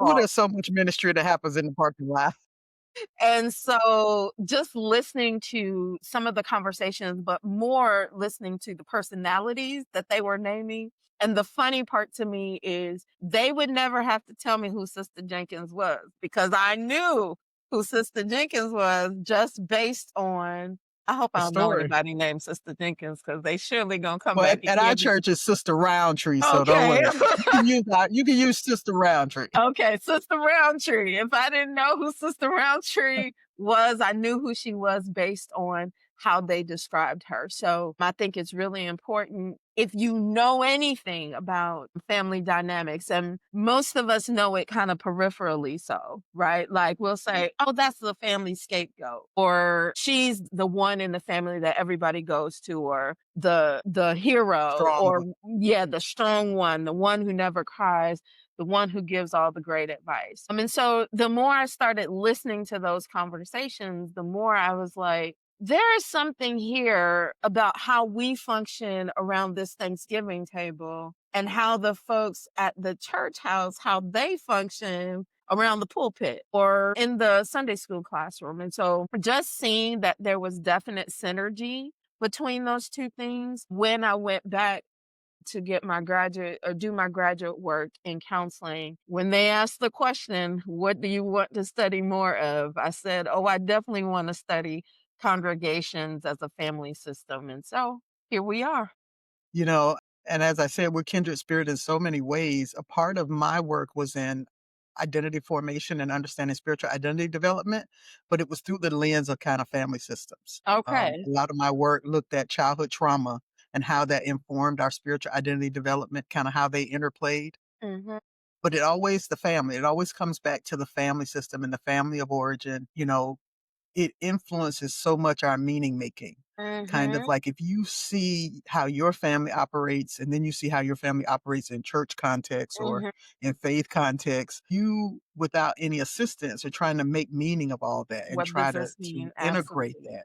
Oh, there's so much ministry that happens in the parking lot. And so just listening to some of the conversations, but more listening to the personalities that they were naming. And the funny part to me is they would never have to tell me who Sister Jenkins was because I knew who Sister Jenkins was just based on. I hope The I don't know story. anybody named Sister Jenkins because they surely gonna come Well, back and at our give me. church, it's Sister Roundtree, so don't Okay. worry. You can use Sister Roundtree. Okay, Sister Roundtree. If I didn't know who Sister Roundtree was, I knew who she was based on how they described her. So I think it's really important if you know anything about family dynamics, and most of us know it kind of peripherally so, right? Like we'll say, oh, that's the family scapegoat, or she's the one in the family that everybody goes to, or the hero, Strong or one. yeah, the strong one, the one who never cries, the one who gives all the great advice. I mean, so the more I started listening to those conversations, the more I was like, there is something here about how we function around this Thanksgiving table and how the folks at the church house, how they function around the pulpit or in the Sunday school classroom. And so just seeing that there was definite synergy between those two things when I went back to get my graduate or do my graduate work in counseling. When they asked the question, what do you want to study more of? I said, oh, I definitely want to study congregations as a family system. And so here we are. You know, and as I said, we're kindred spirit in so many ways. A part of my work was in identity formation and understanding spiritual identity development, but it was through the lens of kind of family systems. Okay. A lot of my work looked at childhood trauma and how that informed our spiritual identity development, kind of how they interplayed. Hmm. But it always comes back to the family system and the family of origin. It influences so much our meaning making. Kind of Hmm. like if you see how your family operates and then you see how your family operates in church context or Hmm. in faith context, you, without any assistance, are trying to make meaning of all that and What try does to this mean? integrate Absolutely. that.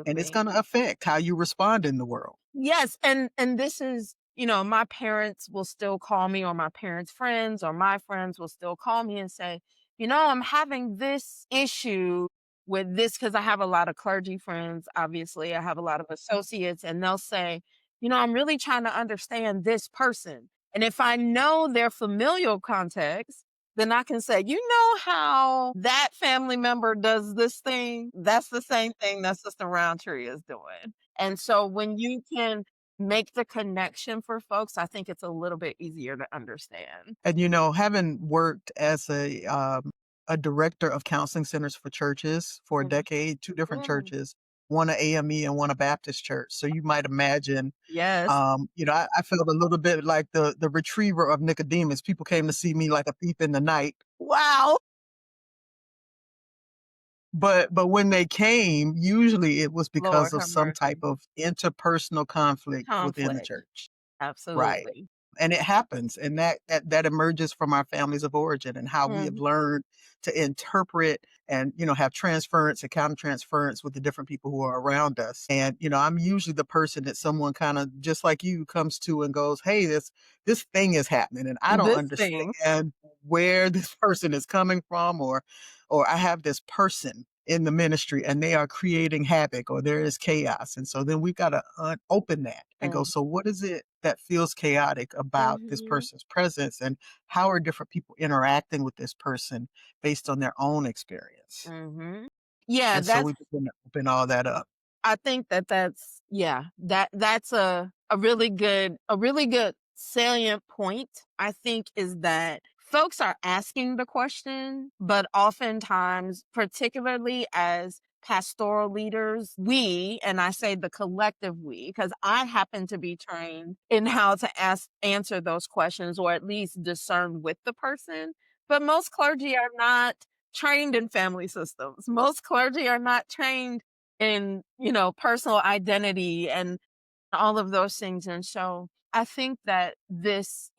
And it's Absolutely. going to affect how you respond in the world. Yes, and this is, my parents will still call me or my parents' friends or my friends will still call me and say, I'm having this issue with this because I have a lot of clergy friends, obviously. I have a lot of associates, and they'll say, I'm really trying to understand this person. And if I know their familial context, then I can say, how that family member does this thing? That's the same thing that Sister Roundtree is doing. And so when you can make the connection for folks, I think it's a little bit easier to understand. And, having worked as a director of counseling centers for churches for a Mhm. decade, 2 different Mm. churches, one a AME and one a Baptist church. So you might imagine, Yes. I felt a little bit like the retriever of Nicodemus. People came to see me like a thief in the night, Wow. but when they came, usually it was because Lord of have some type mercy. of interpersonal conflict within the Conflict. church. Right. Absolutely. And it happens, and that emerges from our families of origin and how we have Mhm. learned to interpret and, have transference and countertransference with the different people who are around us. And, I'm usually the person that someone kinda just like you comes to and goes, "Hey, this thing is happening, and I don't This thing. understand where this person is coming from, or I have this person in the ministry and they are creating havoc or there is chaos." And so then we've got to open that and go, Mm. so what is it that feels chaotic about this Mhm. person's presence? And how are different people interacting with this person based on their own experience? Mhm. Yeah, And so that's we begin to open all that up. I think that's yeah, that's a really good salient point, I think, is that folks are asking the question, but oftentimes, particularly as pastoral leaders, we, and I say the collective we, because I happen to be trained in how to answer those questions or at least discern with the person. But most clergy are not trained in family systems. Most clergy are not trained in, personal identity and all of those things. And so I think that this,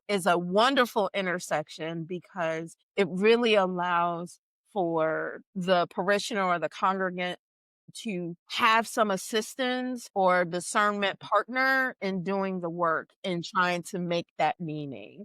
is a wonderful intersection because it really allows for the parishioner or the congregant to have some assistance or discernment partner in doing the work and trying to make that meaning.